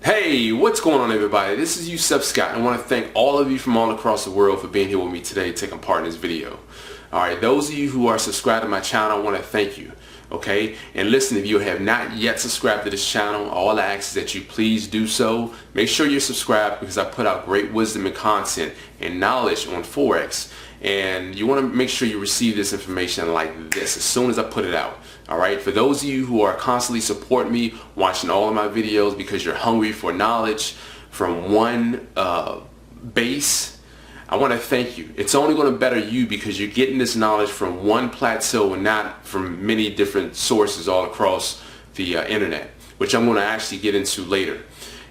Hey, what's going on, everybody? This is Yusef Scott, and I want to thank all of you from all across the world for being here with me today, taking part in this video. Alright, those of you who are subscribed to my channel, I want to thank you. Okay, and listen, if you have not yet subscribed to this channel, all I ask is that you please do so. Make sure you're subscribed because I put out great wisdom and content and knowledge on Forex, and you want to make sure you receive this information like this as soon as I put it out. Alright, for those of you who are constantly supporting me, watching all of my videos because you're hungry for knowledge from one base, I want to thank you. It's only going to better you because you're getting this knowledge from one plateau and not from many different sources all across the internet, which I'm going to actually get into later.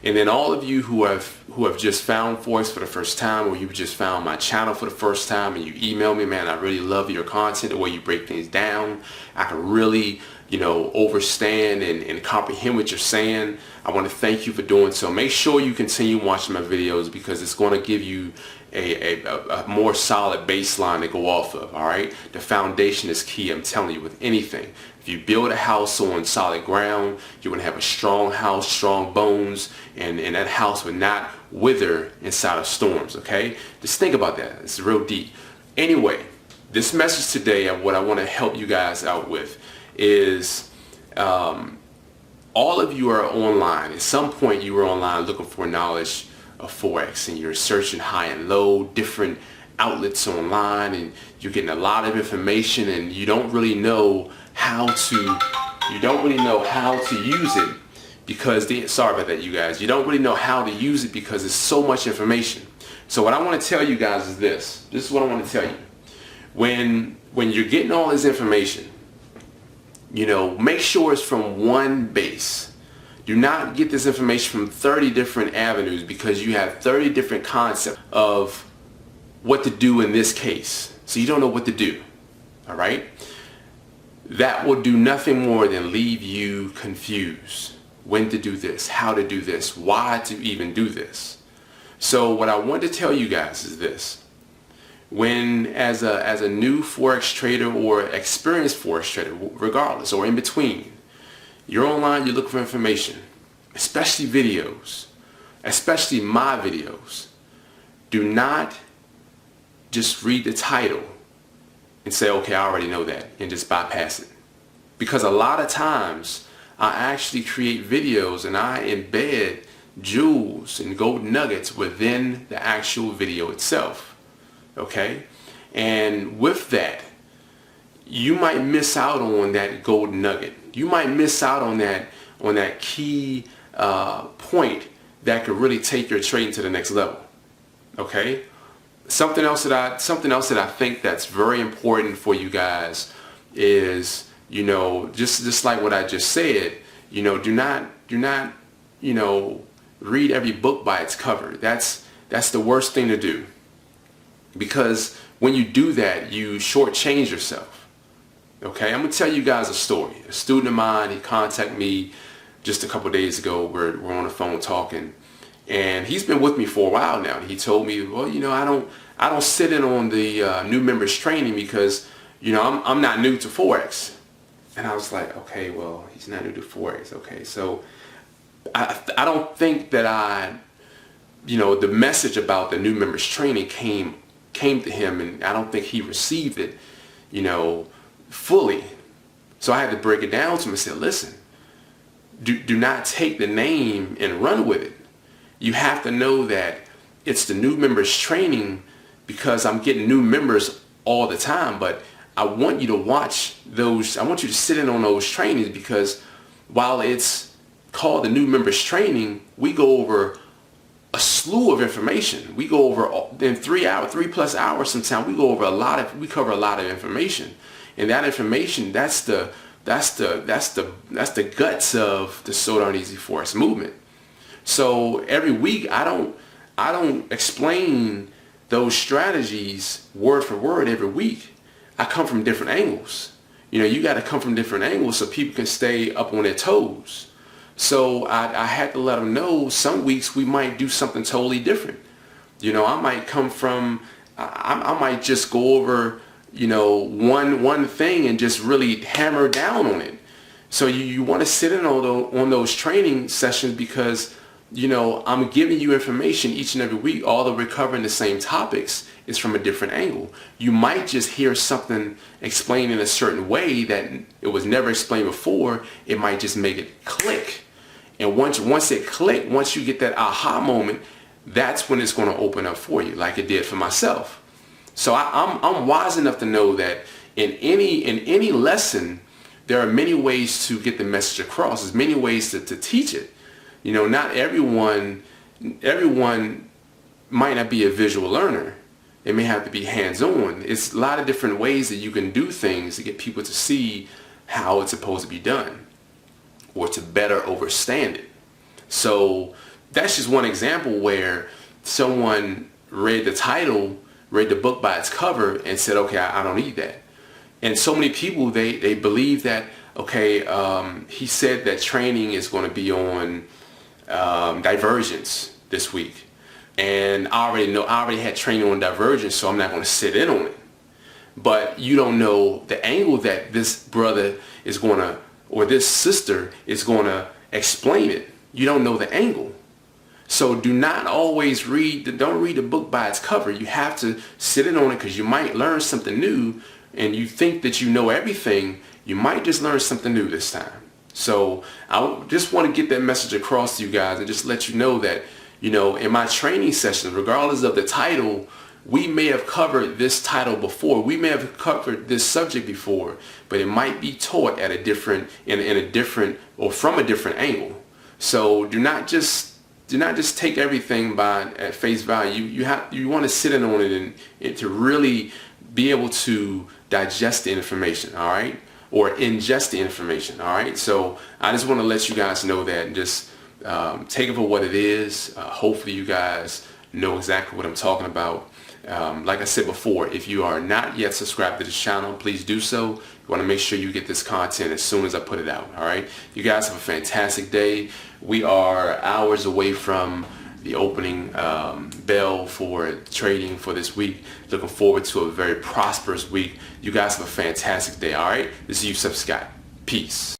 And then all of you who have just found Forex for the first time, or you've just found my channel for the first time and you email me, man, I really love your content, the way you break things down. I can really, understand and comprehend what you're saying. I want to thank you for doing so. Make sure you continue watching my videos because it's going to give you a more solid baseline to go off of. All right, the foundation is key. I'm telling you, with anything. If you build a house on solid ground, you're going to have a strong house, strong bones, and that house will not wither inside of storms, okay? Just think about that. It's real deep. Anyway, this message today and what I want to help you guys out with is all of you are online. At some point you were online looking for knowledge of Forex, and you're searching high and low, different outlets online, and you're getting a lot of information, and you don't really know how to use it because sorry about that, you guys. You don't really know how to use it because there's so much information. So what I want to tell you guys is this. This is what I want to tell you. When you're getting all this information, make sure it's from one base. Do not get this information from 30 different avenues because you have 30 different concepts of what to do in this case. So you don't know what to do. All right? That will do nothing more than leave you confused. When to do this, how to do this, why to even do this. So what I want to tell you guys is this. When as a new Forex trader or experienced Forex trader, regardless, or in between, you're online, you're looking for information, especially videos, especially my videos. Do not just read the title and say, okay, I already know that, and just bypass it. Because a lot of times I actually create videos and I embed jewels and gold nuggets within the actual video itself. Okay? And with that, you might miss out on that gold nugget. You might miss out on that key point that could really take your trading to the next level. Okay? Something else that I think that's very important for you guys is, just like what I just said, do not read every book by its cover. That's the worst thing to do. Because when you do that, you shortchange yourself. Okay, I'm gonna tell you guys a story. A student of mine, he contacted me just a couple days ago. We're on the phone talking, and he's been with me for a while now. He told me, well, I don't sit in on the new members training because I'm not new to Forex. And I was like, okay, well, he's not new to Forex. Okay, so I don't think that the message about the new members training came to him, and I don't think he received it, fully. So I had to break it down to him and say, listen, do not take the name and run with it. You have to know that it's the new members training because I'm getting new members all the time, but I want you to watch those. I want you to sit in on those trainings because while it's called the new members training, we go over a slew of information. We go over in 3+ hours sometimes. We cover a lot of information, and that information that's the guts of the So Darn Easy Forex movement. So every week I don't explain those strategies word for word every week. I come from different angles. You got to come from different angles so people can stay up on their toes. So I had to let them know some weeks we might do something totally different. I might come from, I might just go over, one thing and just really hammer down on it. So you want to sit in on those training sessions because I'm giving you information each and every week, although we're covering the same topics, it's from a different angle. You might just hear something explained in a certain way that it was never explained before. It might just make it click. And once it click, once you get that aha moment, that's when it's going to open up for you, like it did for myself. So I'm wise enough to know that in any lesson, there are many ways to get the message across. There's many ways to teach it. Not everyone might not be a visual learner. They may have to be hands-on. It's a lot of different ways that you can do things to get people to see how it's supposed to be done or to better understand it. So that's just one example where someone read the title, read the book by its cover and said, okay, I don't need that. And so many people, they believe that, okay, he said that training is going to be on divergence this week. And I already had training on divergence, so I'm not going to sit in on it. But you don't know the angle that this brother is going to, or this sister is going to explain it. You don't know the angle. So do not always don't read the book by its cover. You have to sit in on it because you might learn something new, and you think that you know everything. You might just learn something new this time. So I just want to get that message across to you guys and just let you know that, in my training sessions, regardless of the title, we may have covered this title before. We may have covered this subject before, but it might be taught at a different, in a different, or from a different angle. So do not just take everything at face value. You want to sit in on it and to really be able to digest the information, all right? Or ingest the information, all right? So I just want to let you guys know that and just take it for what it is. Hopefully you guys know exactly what I'm talking about. Like I said before, if you are not yet subscribed to this channel, please do so. You want to make sure you get this content as soon as I put it out, all right? You guys have a fantastic day. We are hours away from the opening bell for trading for this week. Looking forward to a very prosperous week. You guys have a fantastic day, all right? This is Yusef Scott. Peace.